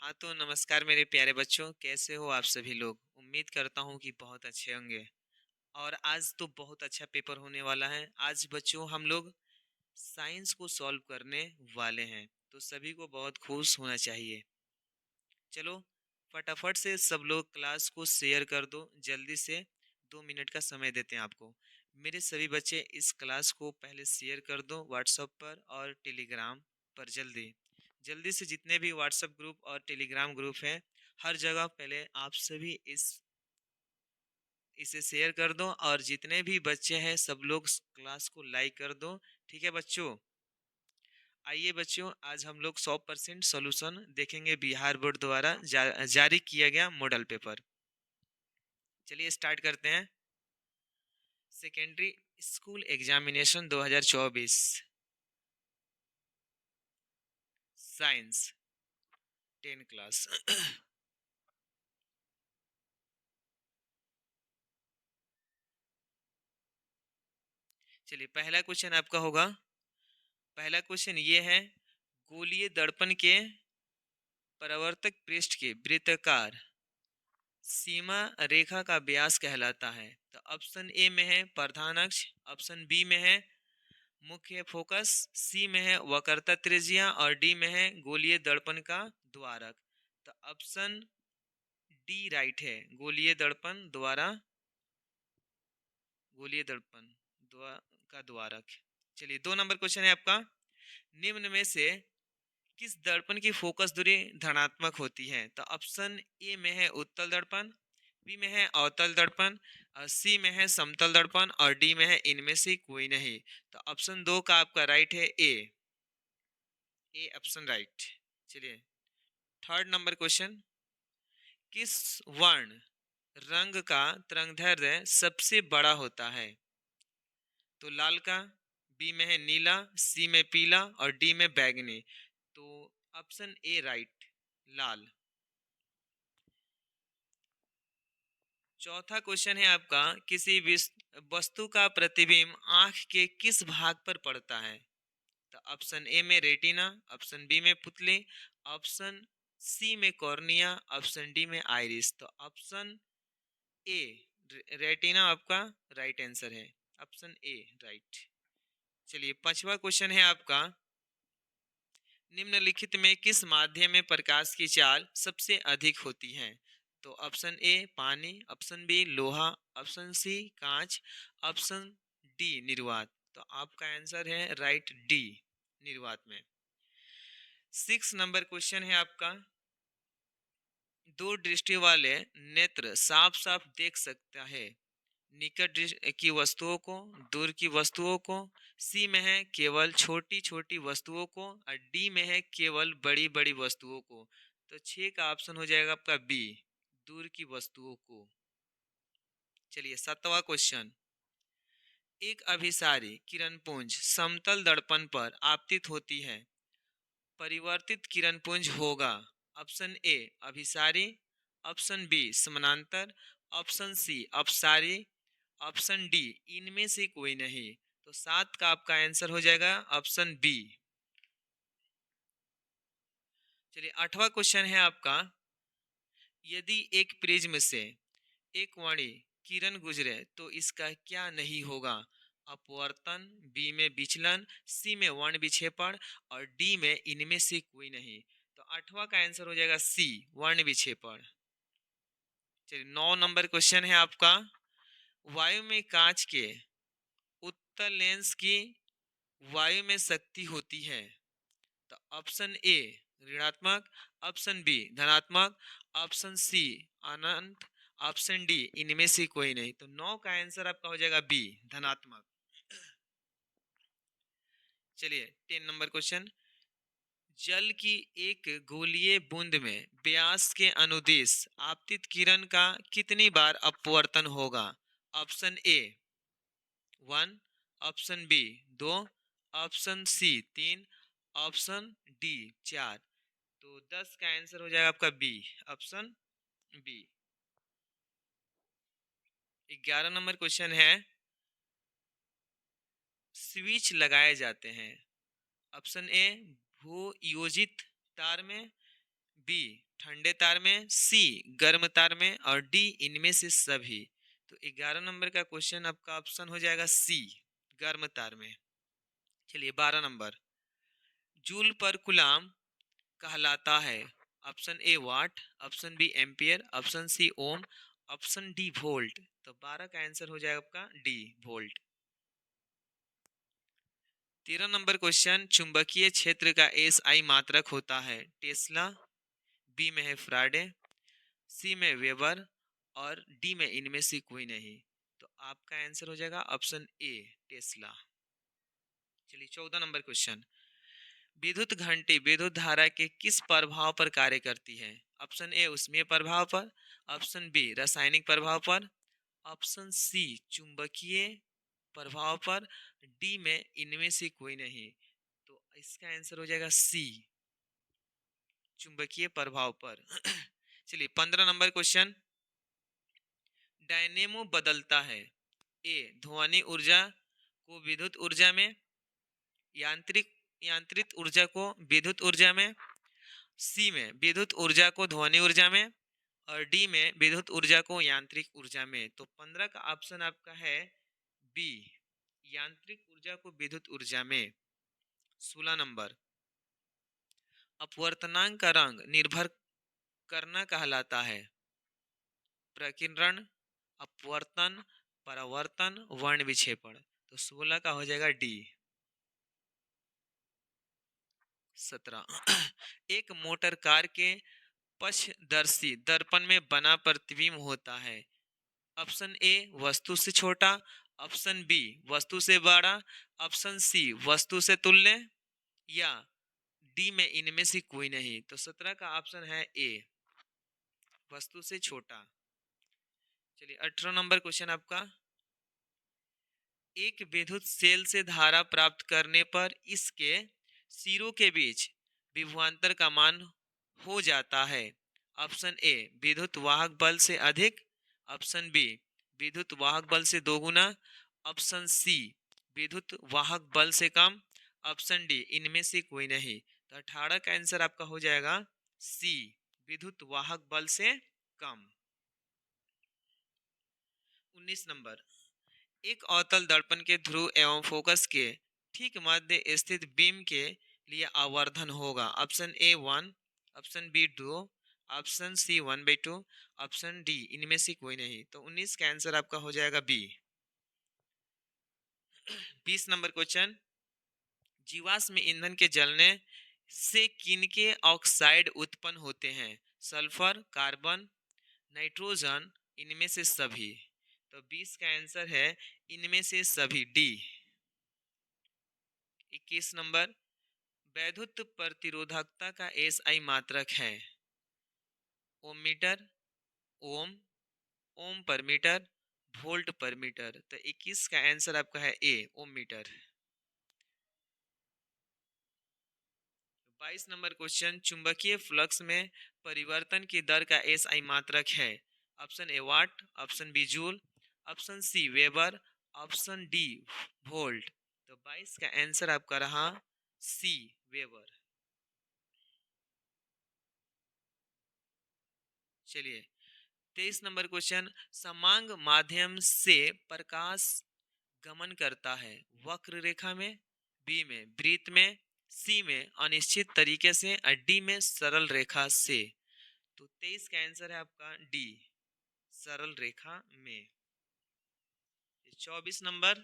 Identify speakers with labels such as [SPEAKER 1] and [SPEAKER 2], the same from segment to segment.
[SPEAKER 1] हाँ तो नमस्कार मेरे प्यारे बच्चों, कैसे हो आप सभी लोग। उम्मीद करता हूँ कि बहुत अच्छे होंगे। और आज तो बहुत अच्छा पेपर होने वाला है। आज बच्चों हम लोग साइंस को सॉल्व करने वाले हैं, तो सभी को बहुत खुश होना चाहिए। चलो फटाफट से सब लोग क्लास को शेयर कर दो जल्दी से। 2 मिनट का समय देते हैं आपको। मेरे सभी बच्चे इस क्लास को पहले शेयर कर दो व्हाट्सएप पर और टेलीग्राम पर। जल्दी जल्दी से जितने भी व्हाट्सएप ग्रुप और टेलीग्राम ग्रुप हैं, हर जगह पहले आप सभी इसे शेयर कर दो। और जितने भी बच्चे हैं सब लोग क्लास को लाइक कर दो। ठीक है बच्चों। आइए बच्चों, आज हम लोग 100% सॉल्यूशन देखेंगे बिहार बोर्ड द्वारा जारी किया गया मॉडल पेपर। चलिए स्टार्ट करते हैं। Secondary school examination 2024 science 10 class. चलिए पहला क्वेश्चन आपका होगा। पहला क्वेश्चन ये है, गोलीय दर्पण के परावर्तक पृष्ठ के वृत्ताकार सीमा रेखा का व्यास कहलाता है। तो ऑप्शन ए में है प्रधान अक्ष, ऑप्शन बी में है मुख्य फोकस, सी में है वक्रता त्रिज्या और डी में है गोलीय दर्पण का द्वारक। तो ऑप्शन डी राइट है, गोलीय दर्पण द्वारा गोलीय दर्पण का द्वारक। चलिए 2 नंबर क्वेश्चन है आपका। निम्न में से किस दर्पण की फोकस दूरी धनात्मक होती है। तो ऑप्शन ए में है उत्तल दर्पण, बी में है अवतल दर्पण, और सी में है समतल दर्पण और डी में है इनमें से कोई नहीं। तो ऑप्शन 2 का आपका राइट है ए ऑप्शन राइट। चलिए 3rd नंबर क्वेश्चन। किस वर्ण रंग का तरंगदैर्घ्य सबसे बड़ा होता है। तो लाल का, बी में है नीला, सी में पीला और डी में बैगनी। तो ऑप्शन ए राइट, लाल। चौथा क्वेश्चन है आपका, किसी वस्तु का प्रतिबिंब आंख के किस भाग पर पड़ता है। तो ऑप्शन ए में रेटिना, ऑप्शन बी में पुतली, ऑप्शन सी में कॉर्निया, ऑप्शन डी में आइरिस। तो ऑप्शन ए रेटिना आपका राइट आंसर है, ऑप्शन ए राइट। चलिए 5वां क्वेश्चन है आपका। निम्नलिखित में किस माध्यम में प्रकाश की चाल सबसे अधिक होती है। तो ऑप्शन ए पानी, ऑप्शन बी लोहा, ऑप्शन सी कांच, ऑप्शन डी निर्वात। तो आपका आंसर है राइट डी, निर्वात में। 6 नंबर क्वेश्चन है आपका। दो दृष्टि वाले नेत्र साफ साफ देख सकता है निकट की वस्तुओं को, दूर की वस्तुओं को, सी में है केवल छोटी छोटी वस्तुओं को और डी में है केवल बड़ी बड़ी वस्तुओं को। तो 6 का ऑप्शन हो जाएगा आपका बी, दूर की वस्तुओं को। चलिए 7वां क्वेश्चन। एक अभिसारी किरणपुंज समतल दर्पण पर आपतित होती है, परिवर्तित किरणपुंज होगा। ऑप्शन ए अभिसारी, ऑप्शन बी समानांतर, ऑप्शन सी अपसारी, ऑप्शन डी इनमें से कोई नहीं। तो 7 का आपका आंसर हो जाएगा ऑप्शन बी। चलिए 8वां क्वेश्चन है आपका। यदि एक प्रिज्म से एक वाणी किरण गुजरे तो इसका क्या नहीं होगा। अपवर्तन, बी में विचलन, सी में वर्ण विक्षेपण और डी में इनमें से कोई नहीं। तो 8वां का आंसर हो जाएगा सी, वर्ण विक्षेपण। चलिए 9 नंबर क्वेश्चन है आपका। वायु में कांच के उत्तल लेंस की वायु में शक्ति होती है। तो ऑप्शन ए ऋणात्मक, ऑप्शन बी धनात्मक, ऑप्शन सी अनंत, ऑप्शन डी इनमें से कोई नहीं। तो 9 का आंसर आपका हो जाएगा बी, धनात्मक। चलिए 10 नंबर क्वेश्चन। जल की एक गोलीय बूंद में व्यास के अनुदिश आपतित किरण का कितनी बार अपवर्तन होगा। Option A 1, option B 2, option C 3, option D 4। तो 10 का आंसर हो जाएगा आपका B, option B. 11 number question है। स्विच लगाए जाते हैं। ऑप्शन ए भू योजित तार में, बी ठंडे तार में, सी गर्म तार में, और डी इनमें से सभी। तो 11 नंबर का क्वेश्चन आपका ऑप्शन हो जाएगा सी, गर्म तार में। चलिए 12 नंबर, जूल पर कूलाम कहलाता है। Option A watt, option B ampere, option C ohm, option D volt. तो 12 का आंसर हो जाएगा आपका डी वोल्ट। 13 नंबर क्वेश्चन, चुंबकीय क्षेत्र का एसआई मात्रक होता है। टेस्ला, बी में है फ्राडे, सी में वेबर, और डी में इनमें से कोई नहीं। तो आपका आंसर हो जाएगा ऑप्शन ए टेस्ला। चलिए 14 नंबर क्वेश्चन, विद्युत घंटी विद्युत धारा के किस प्रभाव पर कार्य करती है। ऑप्शन ए ऊष्मीय प्रभाव पर, ऑप्शन बी रासायनिक प्रभाव पर, ऑप्शन सी चुंबकीय प्रभाव पर, डी में इनमें से कोई नहीं। तो इसका आंसर हो जाएगा सी चुंबकीय प्रभाव पर। चलिए 15 नंबर क्वेश्चन, डायनेमो बदलता है। ए ध्वनि ऊर्जा को विद्युत ऊर्जा में, यांत्रिक यांत्रिक ऊर्जा को विद्युत ऊर्जा में, सी में विद्युत ऊर्जा को ध्वनि ऊर्जा में, और डी में विद्युत ऊर्जा को यांत्रिक ऊर्जा में। तो 15 का ऑप्शन आपका है बी, यांत्रिक ऊर्जा को विद्युत ऊर्जा में। 16 नंबर, अपवर्तनांक का रंग निर्भर करना कहलाता है। प्रकीर्णन, अपवर्तन, परावर्तन, वर्ण विक्षेपण। तो 16 का हो जाएगा डी। 17 एक मोटर कार के पक्षदर्शी दर्पण में बना प्रतिबिंब होता है। ऑप्शन ए वस्तु से छोटा, ऑप्शन बी वस्तु से बड़ा, ऑप्शन सी वस्तु से तुल्य, या डी में इनमें से कोई नहीं। तो 17 का ऑप्शन है ए वस्तु से छोटा। चलिए 18 नंबर क्वेश्चन आपका, एक विद्युत सेल से धारा प्राप्त करने पर इसके सिरों के बीच विभवांतर का मान हो जाता है। ऑप्शन ए विद्युत वाहक बल से अधिक, ऑप्शन बी विद्युत वाहक बल से दोगुना, ऑप्शन सी विद्युत वाहक बल से कम, ऑप्शन डी इनमें से कोई नहीं। तो 18 का आंसर आपका हो जाएगा सी विद्युत वाहक बल से कम। 19 नंबर, एक अवतल दर्पण के ध्रुव एवं फोकस के ठीक मध्य स्थित बीम के लिए आवर्धन होगा। Option A 1, option B 2, option C 1/2, option D इनमें से कोई नहीं। तो 19 का आंसर आपका हो जाएगा बी। 20 नंबर क्वेश्चन, जीवाश्म ईंधन के जलने से किनके ऑक्साइड उत्पन्न होते हैं। सल्फर, कार्बन, नाइट्रोजन, इनमें से सभी। तो 20 का आंसर है इनमें से सभी, डी। 21 नंबर, वैद्युत प्रतिरोधकता का एसआई मात्रक है। ओम मीटर, ओम, ओम पर मीटर, वोल्ट पर मीटर। तो 21 का आंसर आपका है A ohm meter. 22 number question, चुंबकीय फ्लक्स में परिवर्तन की दर का एसआई मात्रक है। Option A watt, option B joule, option C weber, option D volt. तो 22 का आंसर आपका रहा सी वेबर। चलिए 23 नंबर क्वेश्चन, समांग माध्यम से प्रकाश गमन करता है। वक्र रेखा में, बी में वृत्त में, सी में अनिश्चित तरीके से, और डी में सरल रेखा से। तो 23 का आंसर है आपका डी सरल रेखा में। 24 नंबर,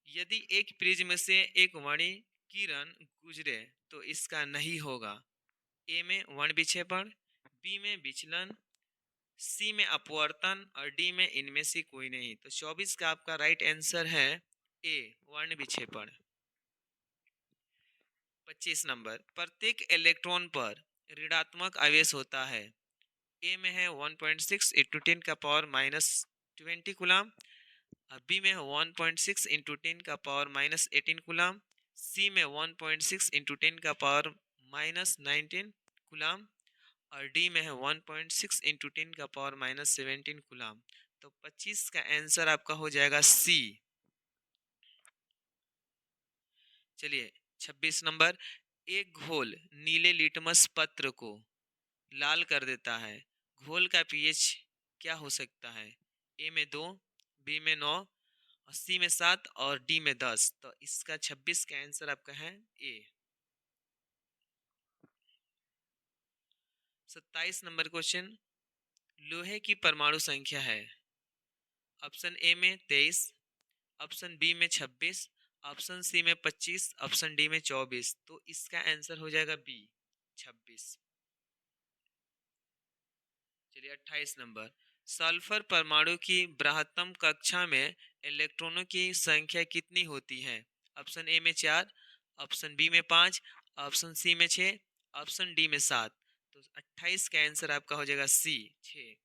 [SPEAKER 1] यदि एक प्रिज्म से एक वर्ण किरण गुजरे तो इसका नहीं होगा। ए में वर्ण विक्षेपण, बी में विचलन, सी में अपवर्तन, और डी में इनमें से कोई नहीं। तो 24 का आपका राइट आंसर है ए वर्ण विक्षेपण। 25 नंबर, प्रत्येक इलेक्ट्रॉन पर ऋणात्मक आवेश होता है। ए में है 1.6 इंटू 10 का पावर -20 कूलम, बी में है 1.6 इंटू 10 का पावर -18 कूलम, सी में 1.6 इंटू 10 का पावर -19 कूलम, और डी में है 1.6 इंटू 10 का पावर -17 कूलम। तो 25 का आंसर आपका हो जाएगा सी। चलिए 26 नंबर, एक घोल नीले लिटमस पत्र को लाल कर देता है। घोल का पीएच क्या हो सकता है? ए में 2, बी में 9, सी में 7 और डी में 10। तो इसका 26 का आंसर आपका है ए। 27 नंबर क्वेश्चन, लोहे की परमाणु संख्या है। ऑप्शन ए में 23, ऑप्शन बी में 26, ऑप्शन सी में 25, ऑप्शन डी में 24। तो इसका आंसर हो जाएगा बी, 26। चलिए 28 नंबर, सल्फर परमाणु की बृहत्तम कक्षा में इलेक्ट्रॉनों की संख्या कितनी होती है? ऑप्शन ए में 4, ऑप्शन बी में 5, ऑप्शन सी में 6, ऑप्शन डी में 7। तो 28 का आंसर आपका हो जाएगा सी, 6।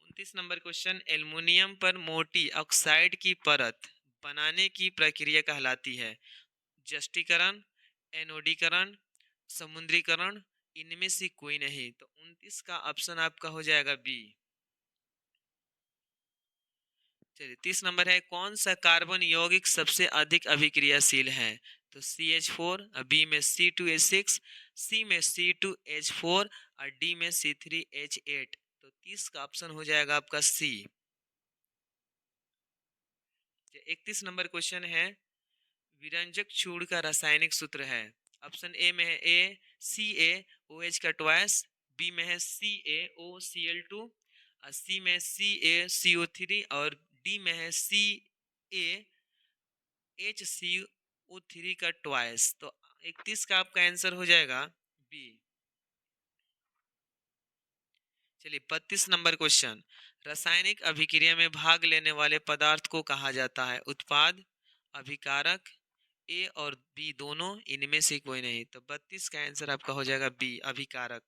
[SPEAKER 1] 29 नंबर क्वेश्चन, एल्युमिनियम पर मोटी ऑक्साइड की परत बनाने की प्रक्रिया कहलाती है? जस्टीकरण, एनोडीकरण, समुद्रीकरण, इनमें से कोई नहीं। तो 29 का ऑप्शन आपका हो जाएगा बी। चलिए 30 नंबर है, कौन सा कार्बन यौगिक सबसे अधिक अभिक्रियाशील है? तो CH4, बी में C2H6, सी में C2H4 और डी में C3H8। तो 30 का ऑप्शन हो जाएगा आपका सी। 31 नंबर क्वेश्चन है, विरंजक चूड़ का रासायनिक सूत्र है। ऑप्शन ए में है CaOH का ट्वाइस, बी में है CaOCl2, सी में CaCO3 और डी में है CaHCO3 का ट्वाइस। तो 31 का आपका आंसर हो जाएगा बी। चलिए 32 नंबर क्वेश्चन, रासायनिक अभिक्रिया में भाग लेने वाले पदार्थ को कहा जाता है? उत्पाद, अभिकारक, ए और बी दोनों, इनमें से कोई नहीं। तो 32 का आंसर आपका हो जाएगा बी, अभिकारक।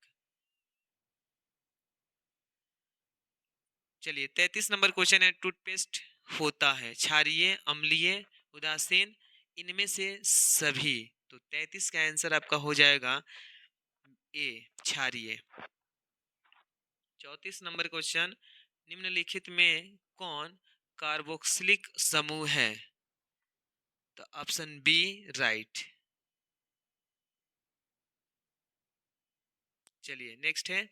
[SPEAKER 1] चलिए 33 नंबर क्वेश्चन है, टूथपेस्ट होता है क्षारीय, अम्लीय, उदासीन, इनमें से सभी। तो 33 का आंसर आपका हो जाएगा ए, क्षारीय। 34 नंबर क्वेश्चन, निम्नलिखित में कौन कार्बोक्सिलिक समूह है? तो ऑप्शन बी राइट। चलिए नेक्स्ट है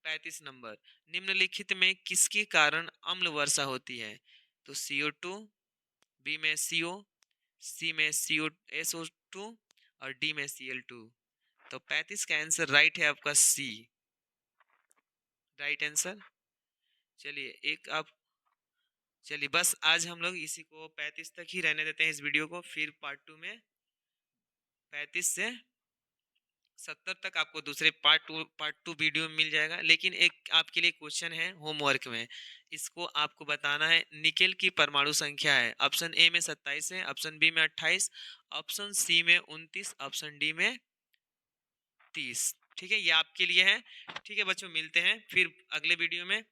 [SPEAKER 1] 35 नंबर, निम्नलिखित में किसके कारण अम्ल वर्षा होती है? तो CO2, बी में CO, सी में SO2 और डी में Cl2। तो 35 का आंसर राइट है आपका सी, राइट आंसर। चलिए एक आप, चलिए बस आज हम लोग इसी को 35 तक ही रहने देते हैं इस वीडियो को, फिर पार्ट 2 में 35 से 70 तक आपको दूसरे पार्ट टू वीडियो में मिल जाएगा। लेकिन एक आपके लिए क्वेश्चन है होमवर्क में, इसको आपको बताना है, निकेल की परमाणु संख्या है। ऑप्शन ए में 27 है, ऑप्शन बी में 28, ऑप्शन सी में 29, ऑप्शन डी में 30। ठीक है, ये आपके लिए है। ठीक है बच्चों, मिलते हैं फिर अगले वीडियो में,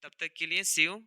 [SPEAKER 1] तब तक के लिए सी यू।